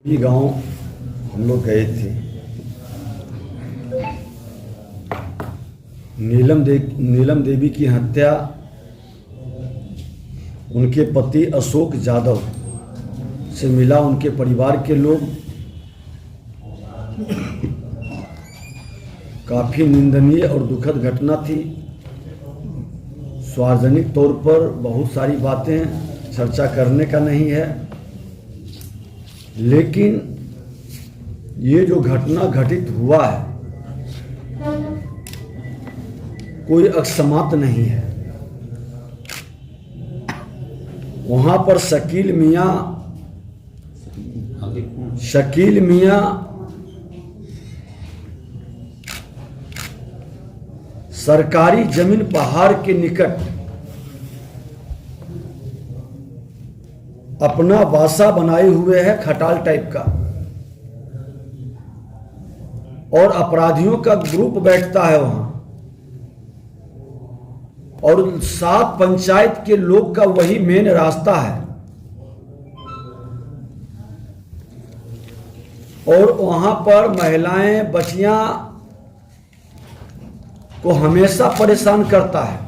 ये गांव हम लोग गए थे। नीलम देवी की हत्या उनके पति अशोक यादव से मिला उनके परिवार के लोग। काफ़ी निंदनीय और दुखद घटना थी। सार्वजनिक तौर पर बहुत सारी बातें चर्चा करने का नहीं है, लेकिन ये जो घटना घटित हुआ है कोई अकस्मात नहीं है। वहाँ पर शकील मियाँ सरकारी जमीन पहाड़ के निकट अपना वासा बनाए हुए है, खटाल टाइप का, और अपराधियों का ग्रुप बैठता है वहां, और 7 पंचायत के लोग का वही मेन रास्ता है। और वहां पर महिलाएं, बच्चियां को हमेशा परेशान करता है।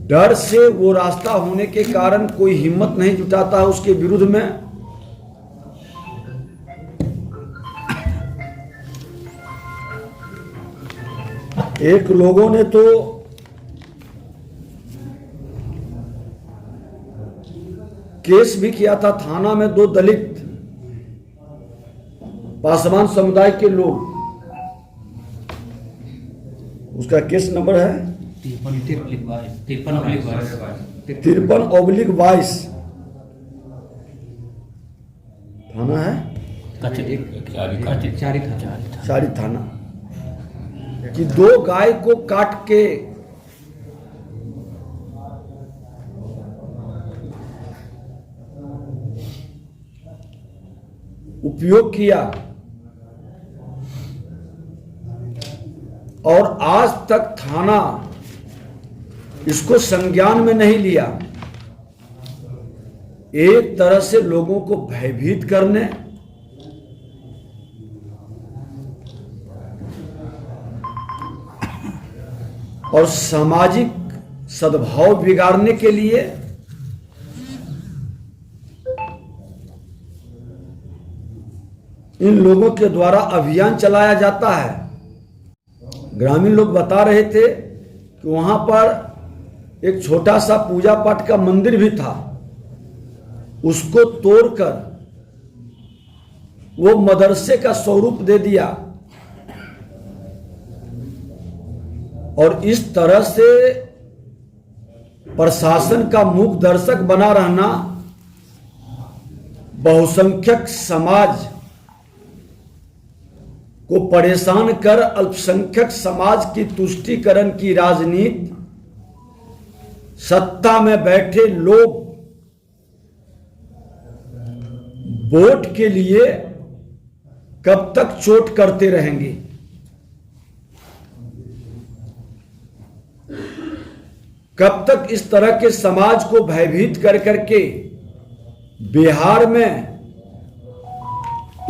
डर से वो रास्ता होने के कारण कोई हिम्मत नहीं जुटाता है उसके विरुद्ध में। एक लोगों ने तो केस भी किया था थाना में। 2 दलित पासवान समुदाय के लोग, उसका केस नंबर है 53/22 थाना है, चारी थाना, कि 2 गाय को काट के उपयोग किया और आज तक थाना इसको संज्ञान में नहीं लिया। एक तरह से लोगों को भयभीत करने और सामाजिक सद्भाव बिगाड़ने के लिए इन लोगों के द्वारा अभियान चलाया जाता है। ग्रामीण लोग बता रहे थे कि वहां पर एक छोटा सा पूजा पाठ का मंदिर भी था, उसको तोड़कर वो मदरसे का स्वरूप दे दिया। और इस तरह से प्रशासन का मूक दर्शक बना रहना बहुसंख्यक समाज को परेशान कर अल्पसंख्यक समाज की तुष्टीकरण की राजनीति सत्ता में बैठे लोग वोट के लिए कब तक चोट करते रहेंगे। कब तक इस तरह के समाज को भयभीत कर करके बिहार में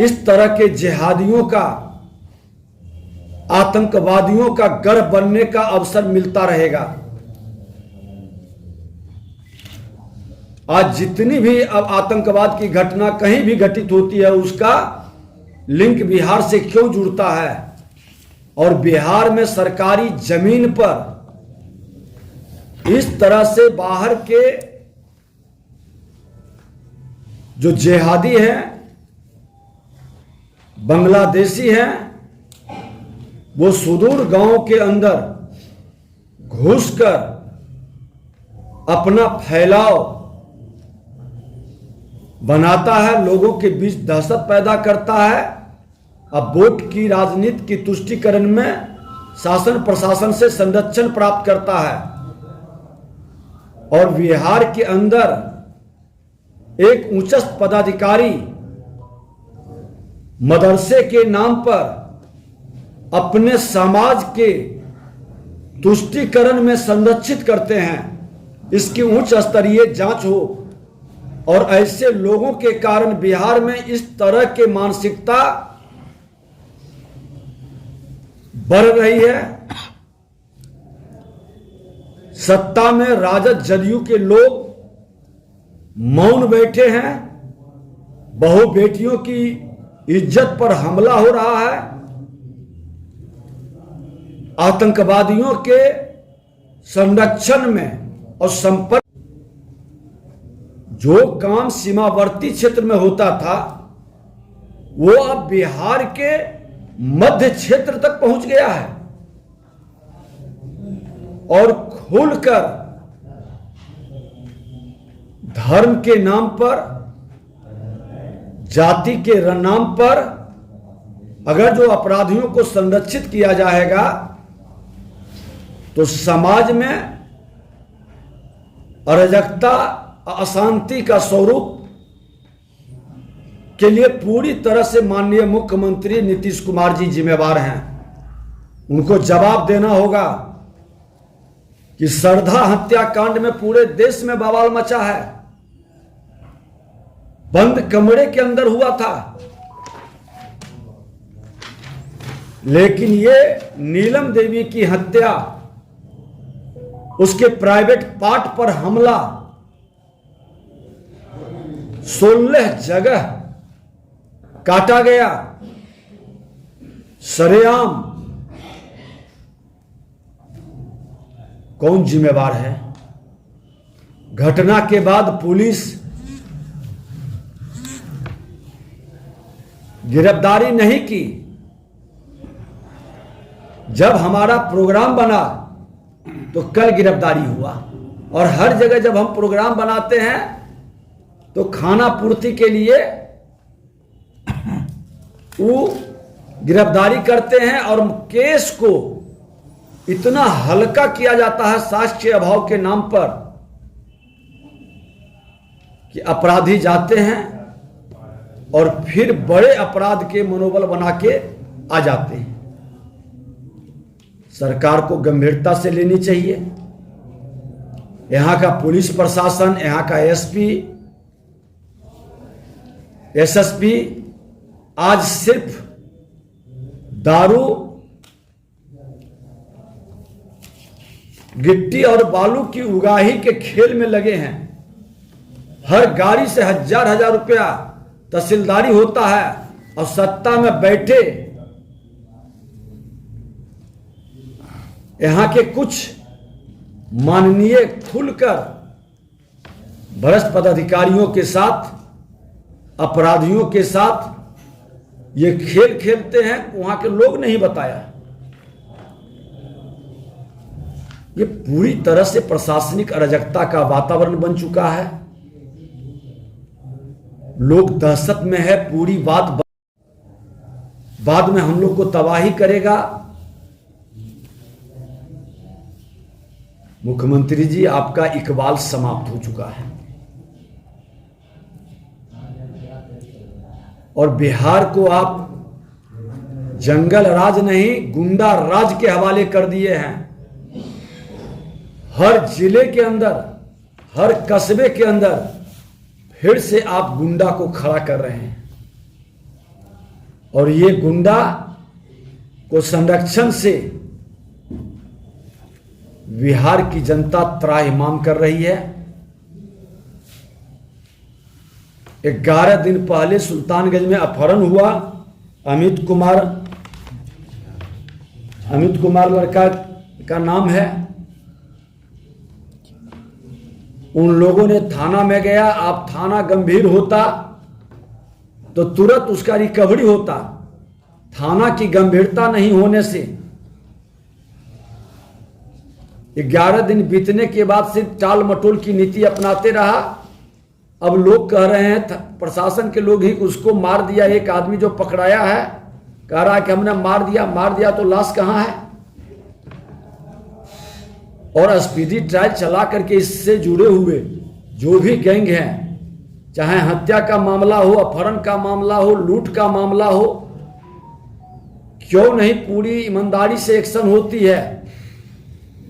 इस तरह के जिहादियों का, आतंकवादियों का गढ़ बनने का अवसर मिलता रहेगा। आज जितनी भी अब आतंकवाद की घटना कहीं भी घटित होती है उसका लिंक बिहार से क्यों जुड़ता है, और बिहार में सरकारी जमीन पर इस तरह से बाहर के जो जिहादी हैं, बांग्लादेशी हैं, वो सुदूर गांव के अंदर घुसकर अपना फैलाव बनाता है, लोगों के बीच दहशत पैदा करता है। अब वोट की राजनीति की तुष्टीकरण में शासन प्रशासन से संरक्षण प्राप्त करता है। और बिहार के अंदर एक उच्चस्थ पदाधिकारी मदरसे के नाम पर अपने समाज के तुष्टीकरण में संरक्षित करते हैं। इसकी उच्च स्तरीय जांच हो और ऐसे लोगों के कारण बिहार में इस तरह की मानसिकता बढ़ रही है। सत्ता में राजद जदयू के लोग मौन बैठे हैं, बहु बेटियों की इज्जत पर हमला हो रहा है, आतंकवादियों के संरक्षण में और संपर्क जो काम सीमावर्ती क्षेत्र में होता था वो अब बिहार के मध्य क्षेत्र तक पहुंच गया है और खुलकर धर्म के नाम पर, जाति के नाम पर अगर जो अपराधियों को संरक्षित किया जाएगा तो समाज में अराजकता, अशांति का स्वरूप के लिए पूरी तरह से माननीय मुख्यमंत्री नीतीश कुमार जी जिम्मेवार हैं। उनको जवाब देना होगा कि सरधा हत्याकांड में पूरे देश में बवाल मचा है, बंद कमरे के अंदर हुआ था, लेकिन ये नीलम देवी की हत्या, उसके प्राइवेट पार्ट पर हमला 16 जगह काटा गया सरेआम। कौन जिम्मेवार है? घटना के बाद पुलिस गिरफ्तारी नहीं की। जब हमारा प्रोग्राम बना तो कल गिरफ्तारी हुआ, और हर जगह जब हम प्रोग्राम बनाते हैं तो खाना पूर्ति के लिए वो गिरफ्तारी करते हैं और केस को इतना हल्का किया जाता है साक्ष्य अभाव के नाम पर कि अपराधी जाते हैं और फिर बड़े अपराध के मनोबल बना के आ जाते हैं। सरकार को गंभीरता से लेनी चाहिए। यहां का पुलिस प्रशासन, यहां का एसपी, एसएसपी आज सिर्फ दारू, गिट्टी और बालू की उगाही के खेल में लगे हैं। हर गाड़ी से हजार हजार रुपया तहसीलदारी होता है और सत्ता में बैठे यहां के कुछ माननीय खुलकर भ्रष्ट पदाधिकारियों के साथ, अपराधियों के साथ ये खेल खेलते हैं। वहां के लोग नहीं बताया। ये पूरी तरह से प्रशासनिक अराजकता का वातावरण बन चुका है। लोग दहशत में है। पूरी बात बाद में हम लोग को तबाही करेगा। मुख्यमंत्री जी, आपका इकबाल समाप्त हो चुका है और बिहार को आप जंगल राज नहीं, गुंडा राज के हवाले कर दिए हैं। हर जिले के अंदर, हर कस्बे के अंदर फिर से आप गुंडा को खड़ा कर रहे हैं और ये गुंडा को संरक्षण से बिहार की जनता त्राहिमाम कर रही है। 11 दिन पहले सुल्तानगंज में अपहरण हुआ। अमित कुमार लड़का का नाम है। उन लोगों ने थाना में गया। आप थाना गंभीर होता तो तुरंत उसका रिकवरी होता। थाना की गंभीरता नहीं होने से 11 दिन बीतने के बाद सिर्फ टाल मटोल की नीति अपनाते रहा। अब लोग कह रहे हैं, प्रशासन के लोग ही उसको मार दिया। एक आदमी जो पकड़ाया है कह रहा है कि हमने मार दिया तो लाश कहां है? और स्पीडी ट्रायल चला करके इससे जुड़े हुए जो भी गैंग हैं, चाहे हत्या का मामला हो, अपहरण का मामला हो, लूट का मामला हो, क्यों नहीं पूरी ईमानदारी से एक्शन होती है?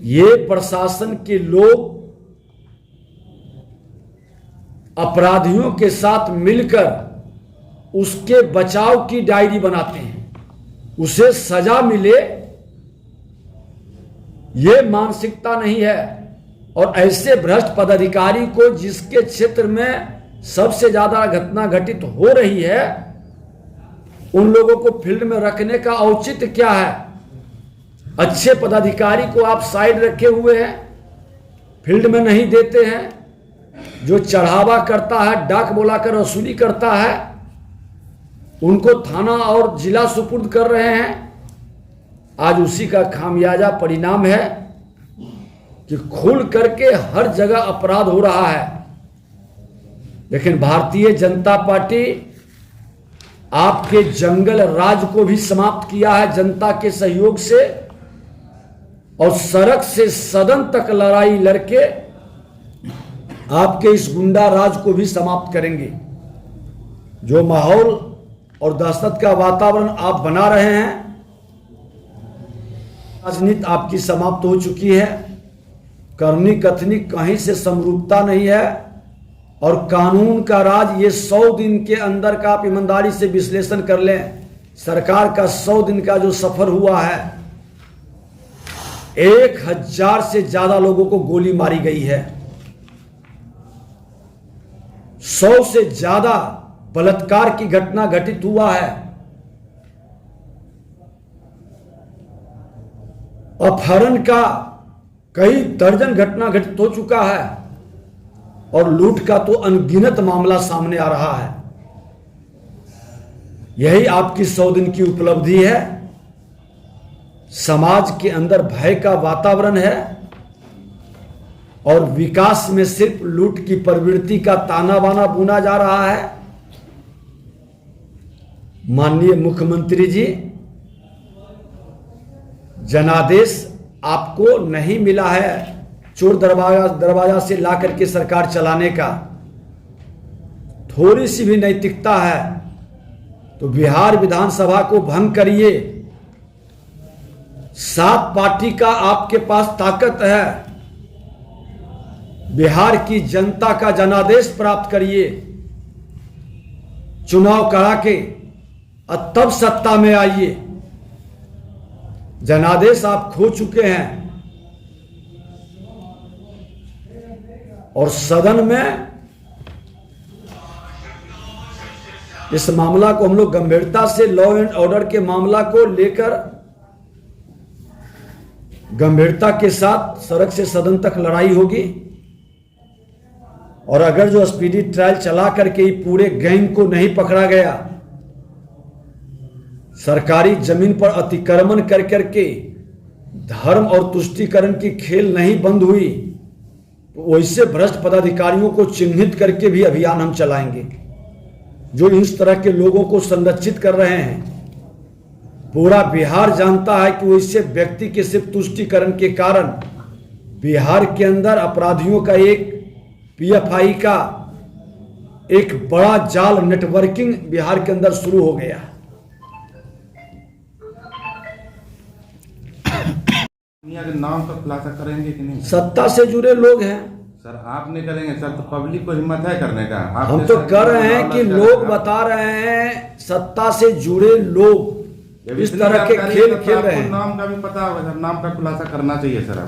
ये प्रशासन के लोग अपराधियों के साथ मिलकर उसके बचाव की डायरी बनाते हैं, उसे सजा मिले, यह मानसिकता नहीं है। और ऐसे भ्रष्ट पदाधिकारी को, जिसके क्षेत्र में सबसे ज्यादा घटना घटित हो रही है, उन लोगों को फील्ड में रखने का औचित्य क्या है? अच्छे पदाधिकारी को आप साइड रखे हुए हैं, फील्ड में नहीं देते हैं। जो चढ़ावा करता है, डाक बुलाकर वसूली करता है, उनको थाना और जिला सुपुर्द कर रहे हैं। आज उसी का खामियाजा परिणाम है कि खुल करके हर जगह अपराध हो रहा है। लेकिन भारतीय जनता पार्टी आपके जंगल राज को भी समाप्त किया है जनता के सहयोग से, और सड़क से सदन तक लड़ाई लड़के आपके इस गुंडा राज को भी समाप्त करेंगे। जो माहौल और दहशत का वातावरण आप बना रहे हैं, राजनीति आपकी समाप्त हो चुकी है। करनी कथनी कहीं से समरूपता नहीं है, और कानून का राज, ये 100 दिन के अंदर का आप ईमानदारी से विश्लेषण कर लें, सरकार का 100 दिन का जो सफर हुआ है, 1000 से ज्यादा लोगों को गोली मारी गई है, 100 से ज्यादा बलात्कार की घटना घटित हुआ है, अपहरण का कई दर्जन घटना घटित हो चुका है, और लूट का तो अनगिनत मामला सामने आ रहा है। यही आपकी 100 दिन की उपलब्धि है। समाज के अंदर भय का वातावरण है, और विकास में सिर्फ लूट की प्रवृत्ति का ताना बाना बुना जा रहा है। माननीय मुख्यमंत्री जी, जनादेश आपको नहीं मिला है चोर दरवाजा से ला करके सरकार चलाने का। थोड़ी सी भी नैतिकता है तो बिहार विधानसभा को भंग करिए। 7 पार्टी का आपके पास ताकत है, बिहार की जनता का जनादेश प्राप्त करिए, चुनाव करा के और तब सत्ता में आइए। जनादेश आप खो चुके हैं, और सदन में इस मामला को हम लोग गंभीरता से, लॉ एंड ऑर्डर के मामला को लेकर गंभीरता के साथ सड़क से सदन तक लड़ाई होगी। और अगर जो स्पीडी ट्रायल चला करके पूरे गैंग को नहीं पकड़ा गया, सरकारी जमीन पर अतिक्रमण कर करके धर्म और तुष्टीकरण की खेल नहीं बंद हुई, तो वैसे भ्रष्ट पदाधिकारियों को चिन्हित करके भी अभियान हम चलाएंगे जो इस तरह के लोगों को संरक्षित कर रहे हैं। पूरा बिहार जानता है कि वैसे व्यक्ति के सिर्फ तुष्टीकरण के कारण बिहार के अंदर अपराधियों का एक पीएफआई का एक बड़ा जाल नेटवर्किंग बिहार के अंदर शुरू हो गया। दुनिया के नाम का खुलासा करेंगे कि नहीं? सत्ता से जुड़े लोग हैं सर, आप नहीं करेंगे सर, तो पब्लिक को हिम्मत है करने का। हम तो कर रहे हैं कि लोग बता रहे हैं, सत्ता से जुड़े लोग इस तरह के खेल खेल रहे हैं। नाम का भी पता होगा सर, नाम का खुलासा करना चाहिए सर।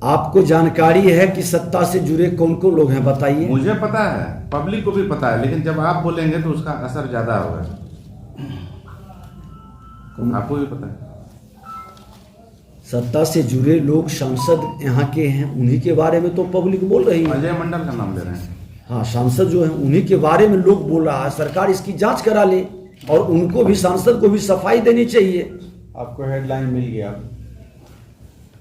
आपको जानकारी है कि सत्ता से जुड़े कौन कौन लोग हैं, बताइए। मुझे पता है, पब्लिक को भी पता है, लेकिन जब आप बोलेंगे तो उसका असर ज्यादा होगा। आपको भी पता है। सत्ता से जुड़े लोग सांसद यहाँ के हैं, उन्हीं के बारे में तो पब्लिक बोल रही है। अजय मंडल का नाम ले रहे हैं। हाँ, सांसद जो है उन्हीं के बारे में लोग बोल रहा है। सरकार इसकी जांच करा ले, और उनको भी, सांसद को भी सफाई देनी चाहिए। आपको हेडलाइन मिल गया?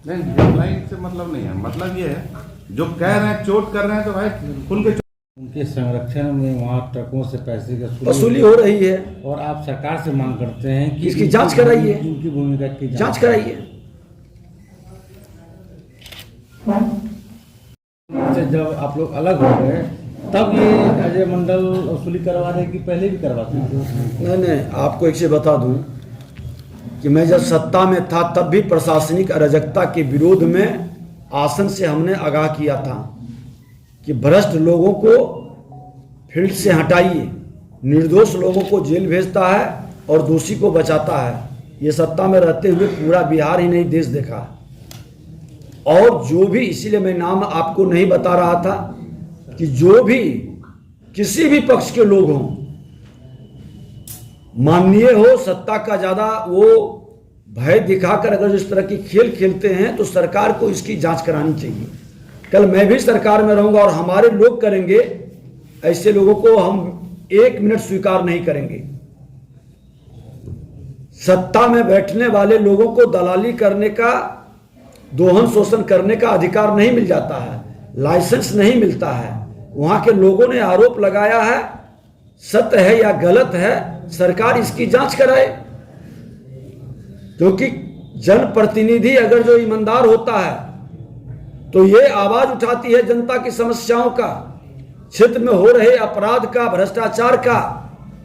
नहीं, हेडलाइन से मतलब नहीं है, मतलब ये है जो कह रहे हैं चोट कर रहे हैं तो भाई खुल के उनके संरक्षण में वहाँ ट्रकों से पैसे की वसूली हो रही है, और आप सरकार से मांग करते हैं कि इसकी जांच कराइए, इनकी भूमिका की जांच कराइए। जब आप लोग अलग हो गए तब ये अजय मंडल वसूली करवा रहे कि पहले भी करवाते थे? नहीं, आपको एक चीज बता दूं कि मैं जब सत्ता में था तब भी प्रशासनिक अराजकता के विरोध में आसन से हमने आगाह किया था। कि भ्रष्ट लोगों को फील्ड से हटाइए, निर्दोष लोगों को जेल भेजता है और दोषी को बचाता है। ये सत्ता में रहते हुए पूरा बिहार ही नहीं देश देखा। और जो भी, इसीलिए मैं नाम आपको नहीं बता रहा था, कि जो भी किसी भी पक्ष के लोग हों, माननीय हो, सत्ता का ज्यादा वो भय दिखाकर अगर इस तरह की खेल खेलते हैं तो सरकार को इसकी जांच करानी चाहिए। कल मैं भी सरकार में रहूंगा और हमारे लोग करेंगे, ऐसे लोगों को हम 1 मिनट स्वीकार नहीं करेंगे। सत्ता में बैठने वाले लोगों को दलाली करने का, दोहन शोषण करने का अधिकार नहीं मिल जाता है, लाइसेंस नहीं मिलता है। वहां के लोगों ने आरोप लगाया है, सत्य है या गलत है, सरकार इसकी जांच कराए। क्योंकि जनप्रतिनिधि अगर जो ईमानदार होता है तो ये आवाज उठाती है जनता की समस्याओं का, क्षेत्र में हो रहे अपराध का, भ्रष्टाचार का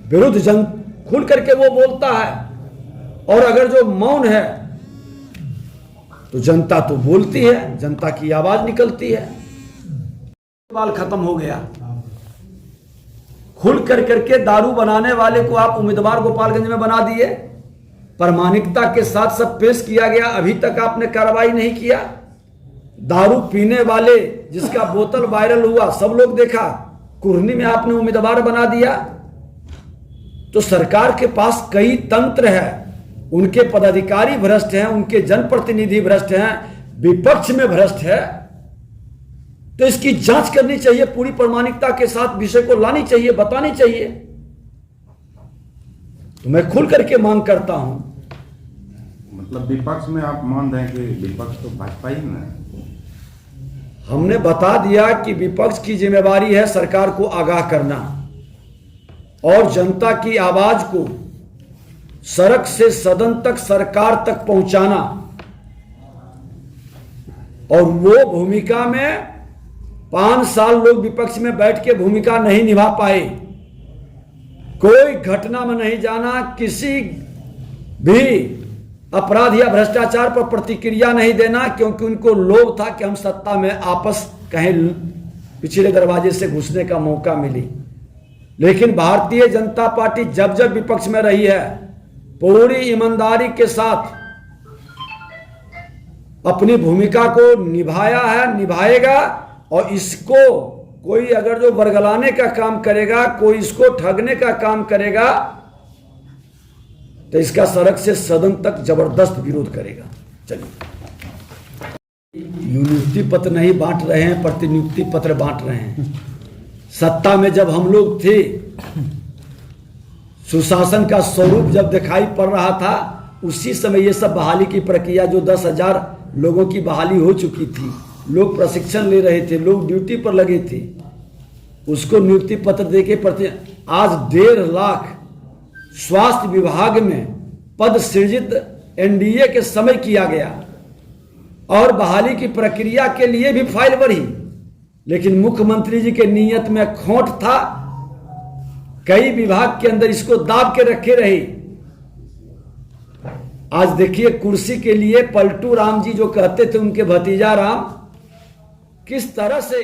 विरुद्ध खुल करके वो बोलता है। और अगर जो मौन है तो जनता तो बोलती है, जनता की आवाज निकलती है। सवाल खत्म हो गया। खुल करके दारू बनाने वाले को आप उम्मीदवार गोपालगंज में बना दिए, प्रामाणिकता के साथ सब पेश किया गया, अभी तक आपने कार्रवाई नहीं किया। दारू पीने वाले जिसका बोतल वायरल हुआ, सब लोग देखा, कुर्नी में आपने उम्मीदवार बना दिया। तो सरकार के पास कई तंत्र है, उनके पदाधिकारी भ्रष्ट हैं, उनके जनप्रतिनिधि भ्रष्ट हैं, विपक्ष में भ्रष्ट है। तो इसकी जांच करनी चाहिए, पूरी प्रामाणिकता के साथ विषय को लानी चाहिए, बतानी चाहिए। तो मैं खुल करके मांग करता हूं। मतलब विपक्ष में आप मान रहे हैं कि विपक्ष तो भाजपा ही ना है? हमने बता दिया कि विपक्ष की जिम्मेवारी है सरकार को आगाह करना और जनता की आवाज को सड़क से सदन तक, सरकार तक पहुंचाना। और वो भूमिका में 5 साल लोग विपक्ष में बैठ के भूमिका नहीं निभा पाए। कोई घटना में नहीं जाना, किसी भी अपराध या भ्रष्टाचार पर प्रतिक्रिया नहीं देना, क्योंकि उनको लोभ था कि हम सत्ता में आपस कहीं पिछले दरवाजे से घुसने का मौका मिली। लेकिन भारतीय जनता पार्टी जब जब विपक्ष में रही है, पूरी ईमानदारी के साथ अपनी भूमिका को निभाया है, निभाएगा। और इसको कोई अगर जो बरगलाने का काम करेगा, कोई इसको ठगने का काम करेगा, तो इसका सड़क से सदन तक जबरदस्त विरोध करेगा। चलिए, नियुक्ति पत्र नहीं बांट रहे हैं, प्रतिनियुक्ति पत्र बांट रहे हैं। सत्ता में जब हम लोग थे, सुशासन का स्वरूप जब दिखाई पड़ रहा था, उसी समय ये सब बहाली की प्रक्रिया, जो 10,000 लोगों की बहाली हो चुकी थी, लोग प्रशिक्षण ले रहे थे, लोग ड्यूटी पर लगे थे, उसको नियुक्ति पत्र देके आज 1.5 लाख स्वास्थ्य विभाग में पद सृजित एनडीए के समय किया गया। और बहाली की प्रक्रिया के लिए भी फाइल बढ़ी, लेकिन मुख्यमंत्री जी के नीयत में खोट था। कई विभाग के अंदर इसको दाब के रखे रहे। आज देखिए, कुर्सी के लिए पलटू राम जी जो कहते थे, उनके भतीजा राम किसी तरह से